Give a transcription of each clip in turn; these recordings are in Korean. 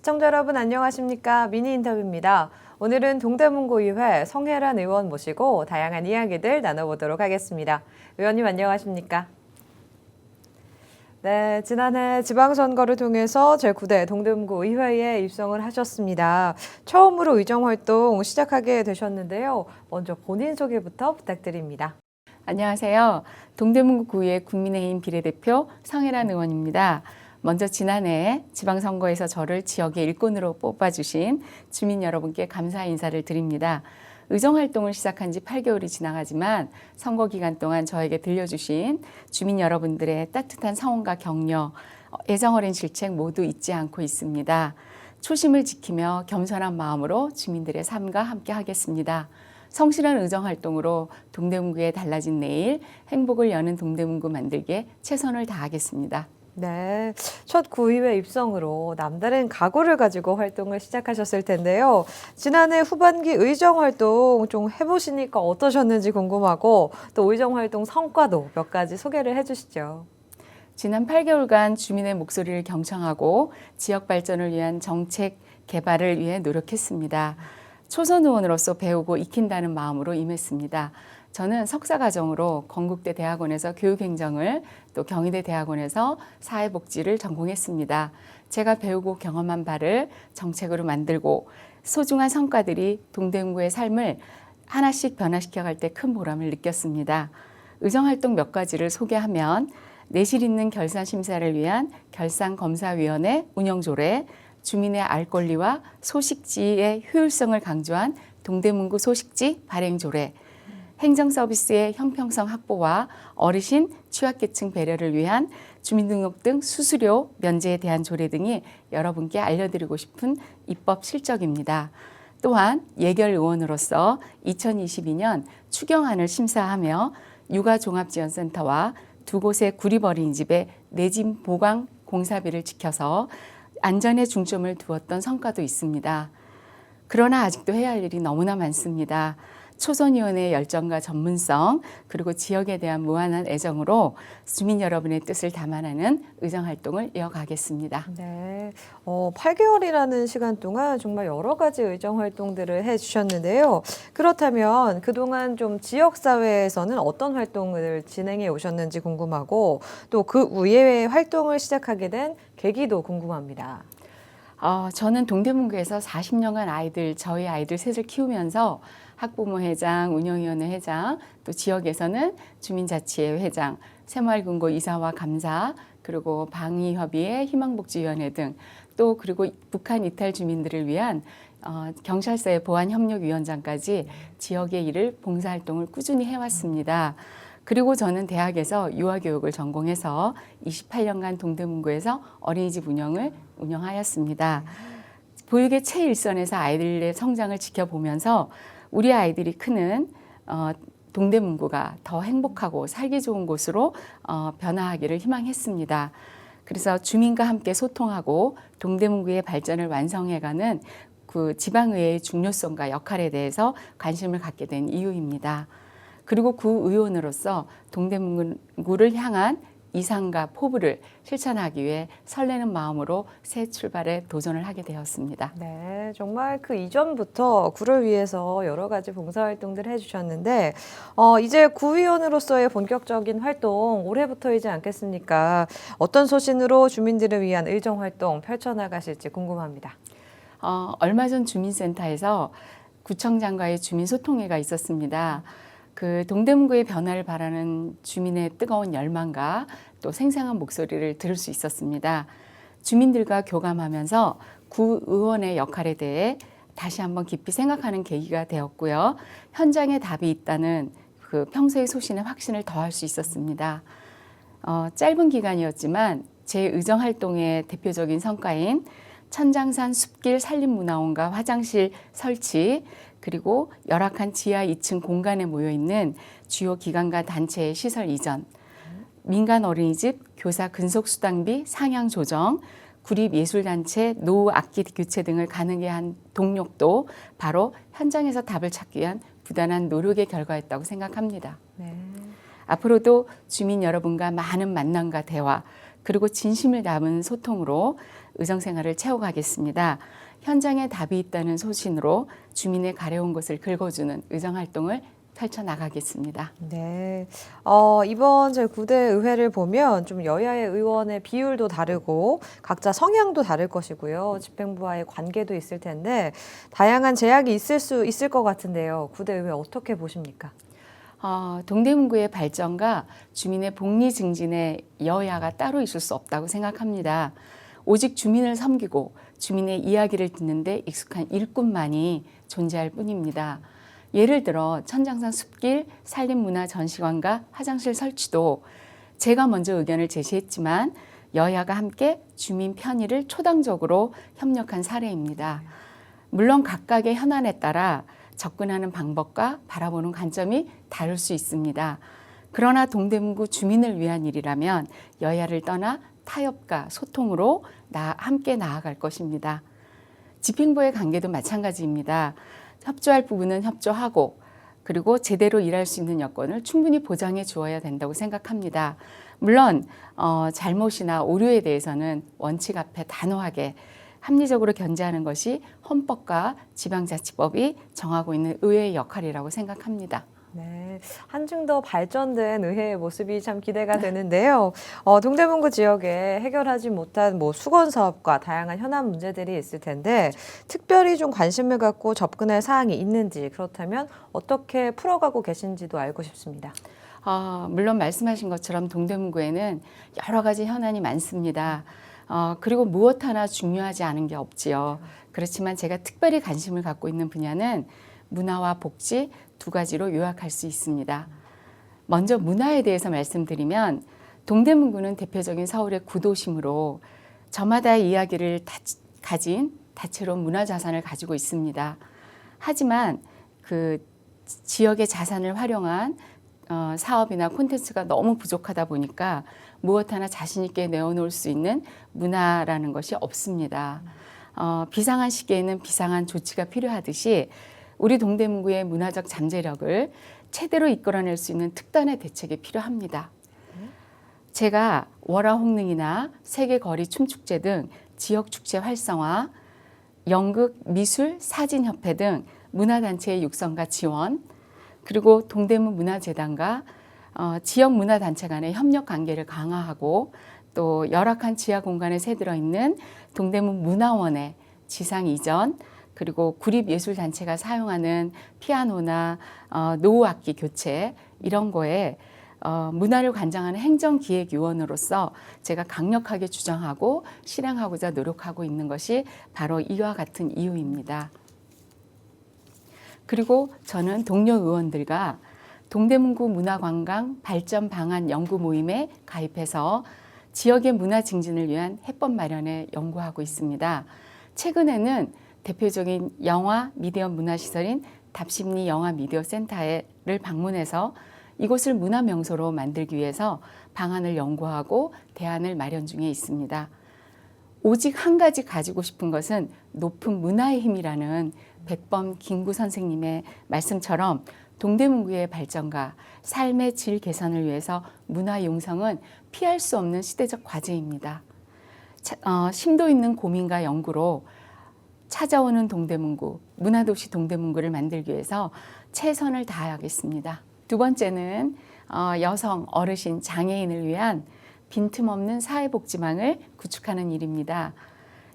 시청자 여러분 안녕하십니까? 미니 인터뷰입니다. 오늘은 동대문구의회 성혜란 의원 모시고 다양한 이야기들 나눠보도록 하겠습니다. 의원님 안녕하십니까? 네, 지난해 지방선거를 통해서 제9대 동대문구 의회에 입성을 하셨습니다. 처음으로 의정활동 시작하게 되셨는데요. 먼저 본인 소개부터 부탁드립니다. 안녕하세요. 동대문구의 국민의힘 비례대표 성혜란 의원입니다. 먼저 지난해 지방선거에서 저를 지역의 일꾼으로 뽑아주신 주민 여러분께 감사 인사를 드립니다. 의정활동을 시작한 지 8개월이 지나가지만 선거 기간 동안 저에게 들려주신 주민 여러분들의 따뜻한 성원과 격려, 애정어린 실책 모두 잊지 않고 있습니다. 초심을 지키며 겸손한 마음으로 주민들의 삶과 함께 하겠습니다. 성실한 의정활동으로 동대문구의 달라진 내일, 행복을 여는 동대문구 만들기에 최선을 다하겠습니다. 네, 첫 구의회 입성으로 남다른 각오를 가지고 활동을 시작하셨을 텐데요. 지난해 후반기 의정활동 좀 해보시니까 어떠셨는지 궁금하고 또 의정활동 성과도 몇 가지 소개를 해주시죠. 지난 8개월간 주민의 목소리를 경청하고 지역 발전을 위한 정책 개발을 위해 노력했습니다. 초선 의원으로서 배우고 익힌다는 마음으로 임했습니다. 저는 석사과정으로 건국대 대학원에서 교육행정을 또 경희대 대학원에서 사회복지를 전공했습니다. 제가 배우고 경험한 바를 정책으로 만들고 소중한 성과들이 동대문구의 삶을 하나씩 변화시켜 갈 때 큰 보람을 느꼈습니다. 의정활동 몇 가지를 소개하면 내실 있는 결산 심사를 위한 결산검사위원회 운영조례, 주민의 알 권리와 소식지의 효율성을 강조한 동대문구 소식지 발행조례, 행정서비스의 형평성 확보와 어르신 취약계층 배려를 위한 주민등록 등 수수료 면제에 대한 조례 등이 여러분께 알려드리고 싶은 입법 실적입니다. 또한 예결 의원으로서 2022년 추경안을 심사하며 육아종합지원센터와 두 곳의 구립어린이집의 내진 보강 공사비를 지켜서 안전에 중점을 두었던 성과도 있습니다. 그러나 아직도 해야 할 일이 너무나 많습니다. 초선의원의 열정과 전문성 그리고 지역에 대한 무한한 애정으로 주민 여러분의 뜻을 담아내는 의정활동을 이어가겠습니다. 네, 8개월이라는 시간 동안 정말 여러 가지 의정활동들을 해주셨는데요. 그렇다면 그동안 좀 지역사회에서는 어떤 활동을 진행해 오셨는지 궁금하고 또 그 의외의 활동을 시작하게 된 계기도 궁금합니다. 저는 동대문구에서 40년간 저희 아이들 셋을 키우면서 학부모 회장, 운영위원회 회장, 또 지역에서는 주민자치회 회장, 새마을금고 이사와 감사, 그리고 방위협의회, 희망복지위원회 등 또 그리고 북한 이탈 주민들을 위한 경찰서의 보안협력위원장까지 지역의 일을 봉사활동을 꾸준히 해왔습니다. 그리고 저는 대학에서 유아교육을 전공해서 28년간 동대문구에서 어린이집 운영을 운영하였습니다. 보육의 최일선에서 아이들의 성장을 지켜보면서 우리 아이들이 크는 동대문구가 더 행복하고 살기 좋은 곳으로 변화하기를 희망했습니다. 그래서 주민과 함께 소통하고 동대문구의 발전을 완성해가는 그 지방의회의 중요성과 역할에 대해서 관심을 갖게 된 이유입니다. 그리고 구의원으로서 동대문구를 향한 이상과 포부를 실천하기 위해 설레는 마음으로 새 출발에 도전을 하게 되었습니다. 네, 정말 그 이전부터 구를 위해서 여러 가지 봉사활동들을 해주셨는데 이제 구의원으로서의 본격적인 활동 올해부터이지 않겠습니까? 어떤 소신으로 주민들을 위한 의정활동 펼쳐나가실지 궁금합니다. 얼마 전 주민센터에서 구청장과의 주민소통회가 있었습니다. 그 동대문구의 변화를 바라는 주민의 뜨거운 열망과 또 생생한 목소리를 들을 수 있었습니다. 주민들과 교감하면서 구의원의 역할에 대해 다시 한번 깊이 생각하는 계기가 되었고요. 현장에 답이 있다는 그 평소의 소신에 확신을 더할 수 있었습니다. 짧은 기간이었지만 제 의정활동의 대표적인 성과인 천장산 숲길 산림문화원과 화장실 설치 그리고 열악한 지하 2층 공간에 모여있는 주요 기관과 단체의 시설 이전, 민간 어린이집 교사 근속수당비 상향 조정, 구립예술단체 노후 악기 교체 등을 가능하게 한 동력도 바로 현장에서 답을 찾기 위한 부단한 노력의 결과였다고 생각합니다. 네. 앞으로도 주민 여러분과 많은 만남과 대화 그리고 진심을 담은 소통으로 의정생활을 채워가겠습니다. 현장에 답이 있다는 소신으로 주민의 가려운 것을 긁어주는 의정활동을 펼쳐나가겠습니다. 네. 이번 저희 9대 의회를 보면 좀 여야의 의원의 비율도 다르고 각자 성향도 다를 것이고요. 집행부와의 관계도 있을 텐데 다양한 제약이 있을 것 같은데요. 9대 의회 어떻게 보십니까? 동대문구의 발전과 주민의 복리 증진에 여야가 따로 있을 수 없다고 생각합니다. 오직 주민을 섬기고 주민의 이야기를 듣는데 익숙한 일꾼만이 존재할 뿐입니다. 예를 들어 천장산 숲길 산림문화전시관과 화장실 설치도 제가 먼저 의견을 제시했지만 여야가 함께 주민 편의를 초당적으로 협력한 사례입니다. 물론 각각의 현안에 따라 접근하는 방법과 바라보는 관점이 다를 수 있습니다. 그러나 동대문구 주민을 위한 일이라면 여야를 떠나 타협과 소통으로 함께 나아갈 것입니다. 집행부의 관계도 마찬가지입니다. 협조할 부분은 협조하고 그리고 제대로 일할 수 있는 여건을 충분히 보장해 주어야 된다고 생각합니다. 물론 잘못이나 오류에 대해서는 원칙 앞에 단호하게 합리적으로 견제하는 것이 헌법과 지방자치법이 정하고 있는 의회의 역할이라고 생각합니다. 네, 한층 더 발전된 의회의 모습이 참 기대가 되는데요. 동대문구 지역에 해결하지 못한 수건 사업과 다양한 현안 문제들이 있을 텐데 특별히 좀 관심을 갖고 접근할 사항이 있는지 그렇다면 어떻게 풀어가고 계신지도 알고 싶습니다. 물론 말씀하신 것처럼 동대문구에는 여러 가지 현안이 많습니다. 그리고 무엇 하나 중요하지 않은 게 없지요. 그렇지만 제가 특별히 관심을 갖고 있는 분야는 문화와 복지 두 가지로 요약할 수 있습니다. 먼저 문화에 대해서 말씀드리면 동대문구는 대표적인 서울의 구도심으로 저마다의 이야기를 가진 다채로운 문화자산을 가지고 있습니다. 하지만 그 지역의 자산을 활용한 사업이나 콘텐츠가 너무 부족하다 보니까 무엇 하나 자신 있게 내어놓을 수 있는 문화라는 것이 없습니다. 비상한 시기에는 비상한 조치가 필요하듯이 우리 동대문구의 문화적 잠재력을 최대로 이끌어낼 수 있는 특단의 대책이 필요합니다. 제가 월화홍릉이나 세계거리 춤축제 등 지역축제 활성화, 연극, 미술, 사진협회 등 문화단체의 육성과 지원, 그리고 동대문 문화재단과 지역 문화단체 간의 협력 관계를 강화하고 또 열악한 지하 공간에 새들어 있는 동대문 문화원의 지상 이전, 그리고 구립예술단체가 사용하는 피아노나 노후악기 교체 이런 거에 문화를 관장하는 행정기획위원으로서 제가 강력하게 주장하고 실행하고자 노력하고 있는 것이 바로 이와 같은 이유입니다. 그리고 저는 동료 의원들과 동대문구 문화관광 발전 방안 연구 모임에 가입해서 지역의 문화 증진을 위한 해법 마련에 연구하고 있습니다. 최근에는 대표적인 영화 미디어 문화시설인 답심리 영화 미디어 센터를 방문해서 이곳을 문화 명소로 만들기 위해서 방안을 연구하고 대안을 마련 중에 있습니다. 오직 한 가지 가지고 싶은 것은 높은 문화의 힘이라는 백범 김구 선생님의 말씀처럼 동대문구의 발전과 삶의 질 개선을 위해서 문화 융성은 피할 수 없는 시대적 과제입니다. 심도 있는 고민과 연구로 찾아오는 동대문구, 문화도시 동대문구를 만들기 위해서 최선을 다하겠습니다. 두 번째는 여성, 어르신, 장애인을 위한 빈틈없는 사회복지망을 구축하는 일입니다.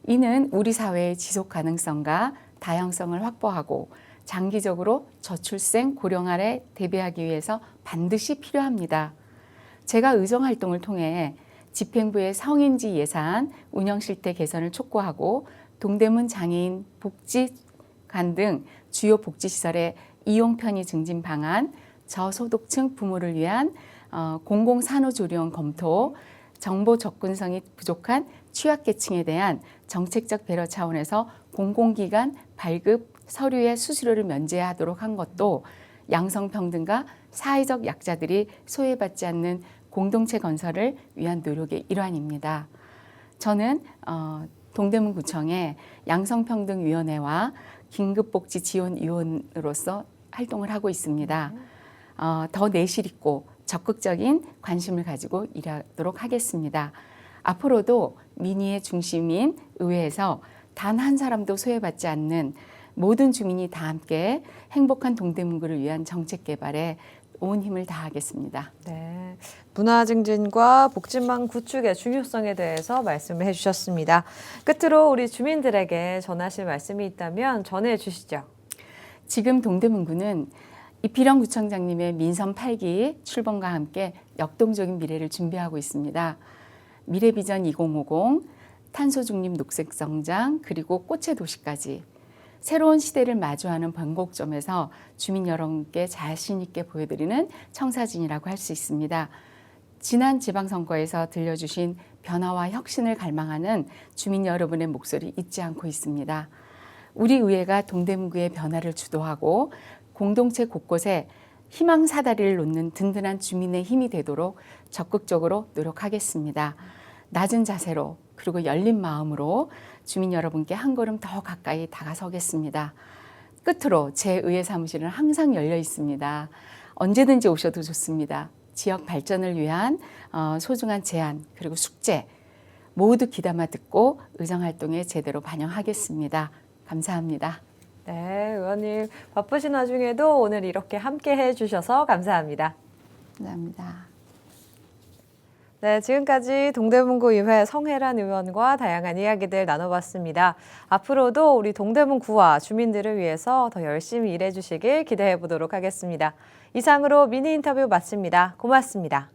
이는 우리 사회의 지속 가능성과 다양성을 확보하고 장기적으로 저출생, 고령화에 대비하기 위해서 반드시 필요합니다. 제가 의정활동을 통해 집행부의 성인지 예산, 운영실태 개선을 촉구하고 동대문 장애인 복지관 등 주요 복지시설의 이용 편의 증진 방안, 저소득층 부모를 위한 공공산후조리원 검토, 정보 접근성이 부족한 취약계층에 대한 정책적 배려 차원에서 공공기관 발급 서류의 수수료를 면제하도록 한 것도 양성평등과 사회적 약자들이 소외받지 않는 공동체 건설을 위한 노력의 일환입니다. 저는 동대문구청의 양성평등위원회와 긴급복지지원위원으로서 활동을 하고 있습니다. 더 내실 있고 적극적인 관심을 가지고 일하도록 하겠습니다. 앞으로도 민의의 중심인 의회에서 단 한 사람도 소외받지 않는 모든 주민이 다 함께 행복한 동대문구를 위한 정책 개발에 온 힘을 다하겠습니다. 네, 문화 증진과 복지망 구축의 중요성에 대해서 말씀을 해주셨습니다. 끝으로 우리 주민들에게 전하실 말씀이 있다면 전해 주시죠. 지금 동대문구는 이필영 구청장님의 민선 8기 출범과 함께 역동적인 미래를 준비하고 있습니다. 미래비전 2050, 탄소중립 녹색성장, 그리고 꽃의 도시까지 새로운 시대를 마주하는 변곡점에서 주민 여러분께 자신 있게 보여드리는 청사진이라고 할 수 있습니다. 지난 지방선거에서 들려주신 변화와 혁신을 갈망하는 주민 여러분의 목소리 잊지 않고 있습니다. 우리 의회가 동대문구의 변화를 주도하고 공동체 곳곳에 희망 사다리를 놓는 든든한 주민의 힘이 되도록 적극적으로 노력하겠습니다. 낮은 자세로 그리고 열린 마음으로 주민 여러분께 한 걸음 더 가까이 다가서겠습니다. 끝으로 제 의회 사무실은 항상 열려 있습니다. 언제든지 오셔도 좋습니다. 지역 발전을 위한 소중한 제안 그리고 숙제 모두 귀담아 듣고 의정활동에 제대로 반영하겠습니다. 감사합니다. 네, 의원님 바쁘신 와중에도 오늘 이렇게 함께 해주셔서 감사합니다. 감사합니다. 네, 지금까지 동대문구 의회 성혜란 의원과 다양한 이야기들 나눠봤습니다. 앞으로도 우리 동대문구와 주민들을 위해서 더 열심히 일해 주시길 기대해 보도록 하겠습니다. 이상으로 미니 인터뷰 마칩니다. 고맙습니다.